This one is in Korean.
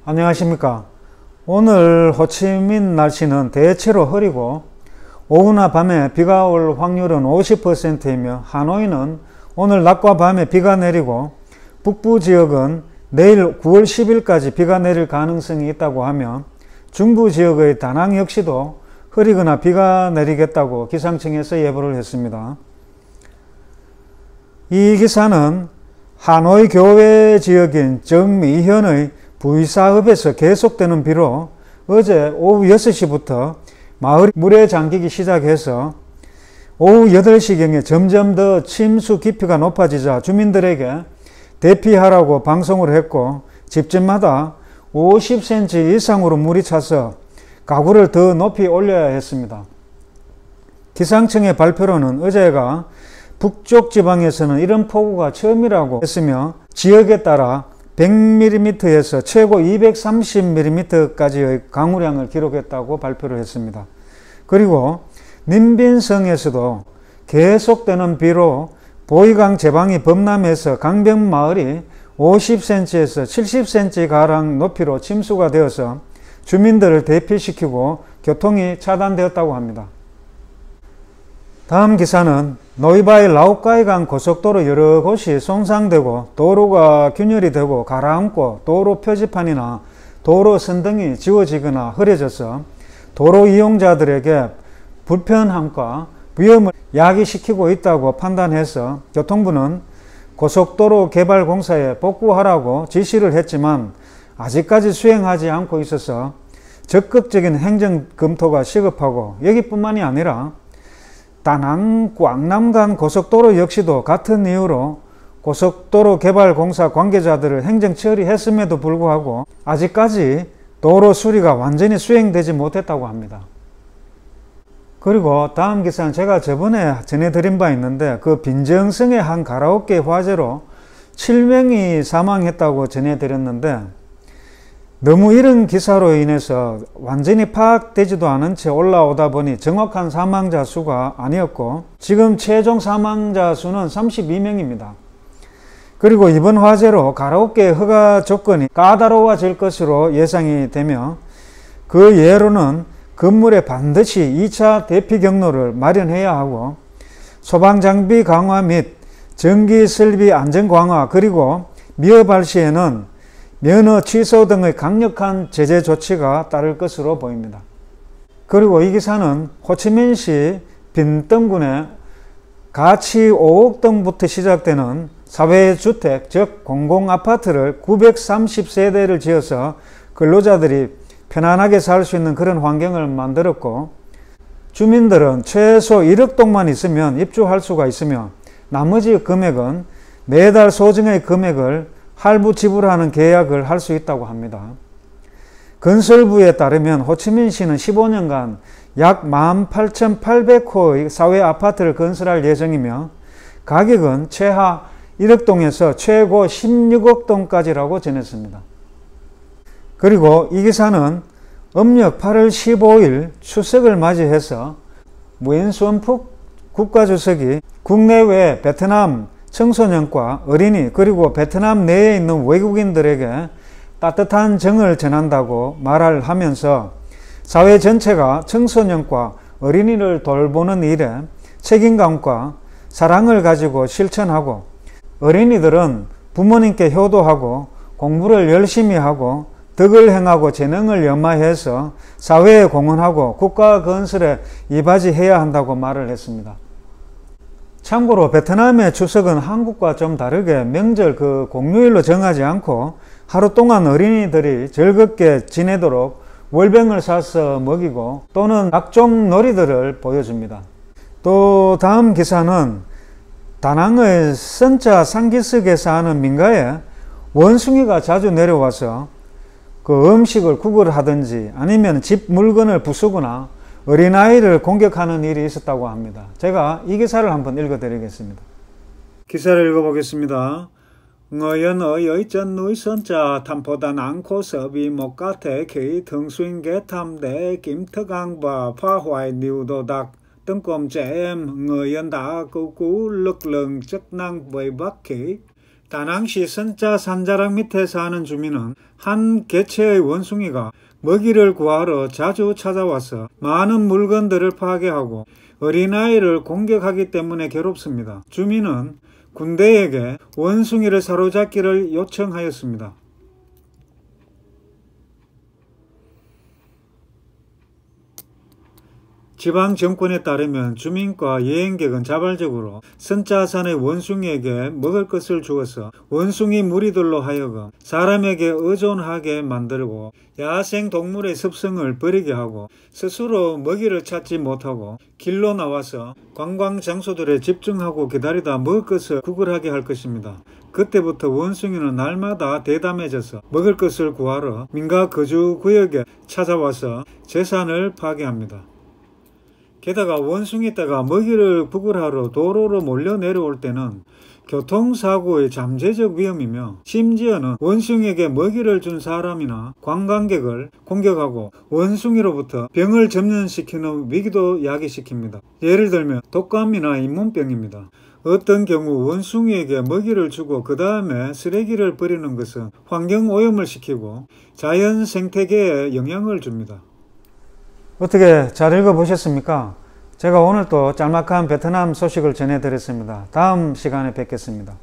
안녕하십니까. 오늘 호치민 날씨는 대체로 흐리고 오후나 밤에 비가 올 확률은 50%이며 하노이는 오늘 낮과 밤에 비가 내리고 북부 지역은 내일 9월 10일까지 비가 내릴 가능성이 있다고 하며 중부 지역의 다낭 역시도 흐리거나 비가 내리겠다고 기상청에서 예보를 했습니다. 이 기사는 하노이 교외 지역인 정미현의 부이사읍에서 계속되는 비로 어제 오후 6시부터 마을이 물에 잠기기 시작해서 오후 8시경에 점점 더 침수 깊이가 높아지자 주민들에게 대피하라고 방송을 했고 집집마다 50cm 이상으로 물이 차서 가구를 더 높이 올려야 했습니다. 기상청의 발표로는 어제가 북쪽 지방에서는 이런 폭우가 처음이라고 했으며 지역에 따라 100mm에서 최고 230mm까지의 강우량을 기록했다고 발표를 했습니다. 그리고 님빈성에서도 계속되는 비로 보이강 제방이 범람해서 강변마을이 50cm에서 70cm가량 높이로 침수가 되어서 주민들을 대피시키고 교통이 차단되었다고 합니다. 다음 기사는 노이바이 라오카이강 고속도로 여러 곳이 손상되고 도로가 균열이 되고 가라앉고 도로 표지판이나 도로 선등이 지워지거나 흐려져서 도로 이용자들에게 불편함과 위험을 야기시키고 있다고 판단해서 교통부는 고속도로 개발 공사에 복구하라고 지시를 했지만 아직까지 수행하지 않고 있어서 적극적인 행정 검토가 시급하고 여기뿐만이 아니라 다낭 광남 간 고속도로 역시도 같은 이유로 고속도로 개발 공사 관계자들을 행정 처리했음에도 불구하고 아직까지 도로 수리가 완전히 수행되지 못했다고 합니다. 그리고 다음 기사는 제가 저번에 전해드린 바 있는데 그 빈정성의 한 가라오케 화재로 7명이 사망했다고 전해드렸는데 너무 이런 기사로 인해서 완전히 파악되지도 않은 채 올라오다 보니 정확한 사망자 수가 아니었고 지금 최종 사망자 수는 32명입니다. 그리고 이번 화재로 가라오케 허가 조건이 까다로워질 것으로 예상이 되며 그 예로는 건물에 반드시 2차 대피 경로를 마련해야 하고 소방장비 강화 및 전기 설비 안전 강화 그리고 미흡할 시에는 면허 취소 등의 강력한 제재 조치가 따를 것으로 보입니다. 그리고 이 기사는 호치민시 빈덩군의 가치 5억 동부터 시작되는 사회주택 즉 공공아파트를 930세대를 지어서 근로자들이 편안하게 살 수 있는 그런 환경을 만들었고 주민들은 최소 1억 동만 있으면 입주할 수가 있으며 나머지 금액은 매달 소정의 금액을 할부 지불하는 계약을 할 수 있다고 합니다. 건설부에 따르면 호치민시는 15년간 약 18,800호의 사회 아파트를 건설할 예정이며 가격은 최하 1억 동에서 최고 16억 동까지라고 전했습니다. 그리고 이 기사는 음력 8월 15일 추석을 맞이해서 무엔수원푹 국가주석이 국내외 베트남 청소년과 어린이 그리고 베트남 내에 있는 외국인들에게 따뜻한 정을 전한다고 말을 하면서 사회 전체가 청소년과 어린이를 돌보는 일에 책임감과 사랑을 가지고 실천하고 어린이들은 부모님께 효도하고 공부를 열심히 하고 덕을 행하고 재능을 연마해서 사회에 공헌하고 국가 건설에 이바지해야 한다고 말을 했습니다. 참고로 베트남의 추석은 한국과 좀 다르게 명절 그 공휴일로 정하지 않고 하루 동안 어린이들이 즐겁게 지내도록 월병을 사서 먹이고 또는 각종 놀이들을 보여줍니다. 또 다음 기사는 다낭의 선자 상기석에 사는 민가에 원숭이가 자주 내려와서 그 음식을 구걸하든지 아니면 집 물건을 부수거나 어린아이를 공격하는 일이 있었다고 합니다. 제가 이 기사를 한번 읽어드리겠습니다. 기사를 읽어보겠습니다. Người trên núi Sơn Trà thành phố Đà Nẵng khổ sở vì một cá thể khỉ thường xuyên ghé thăm để kiếm thức ăn và phá hoại nhiều đồ đạc, tấn công trẻ em. Người dân đã cứu lực lượng chức năng vây bắt khỉ. 다낭시 선자 산자락 밑에 사는 주민은 한 개체의 원숭이가 먹이를 구하러 자주 찾아와서 많은 물건들을 파괴하고 어린아이를 공격하기 때문에 괴롭습니다. 주민은 군대에게 원숭이를 사로잡기를 요청하였습니다. 지방 정권에 따르면 주민과 여행객은 자발적으로 선자산의 원숭이에게 먹을 것을 주어서 원숭이 무리들로 하여금 사람에게 의존하게 만들고 야생 동물의 습성을 버리게 하고 스스로 먹이를 찾지 못하고 길로 나와서 관광 장소들에 집중하고 기다리다 먹을 것을 구걸하게 할 것입니다. 그때부터 원숭이는 날마다 대담해져서 먹을 것을 구하러 민가 거주 구역에 찾아와서 재산을 파괴합니다. 게다가 원숭이 떼가 먹이를 구걸하러 도로로 몰려 내려올 때는 교통사고의 잠재적 위험이며 심지어는 원숭이에게 먹이를 준 사람이나 관광객을 공격하고 원숭이로부터 병을 전염시키는 위기도 야기시킵니다. 예를 들면 독감이나 잇몸병입니다. 어떤 경우 원숭이에게 먹이를 주고 그 다음에 쓰레기를 버리는 것은 환경오염을 시키고 자연 생태계에 영향을 줍니다. 어떻게 잘 읽어보셨습니까? 제가 오늘 또 짤막한 베트남 소식을 전해드렸습니다. 다음 시간에 뵙겠습니다.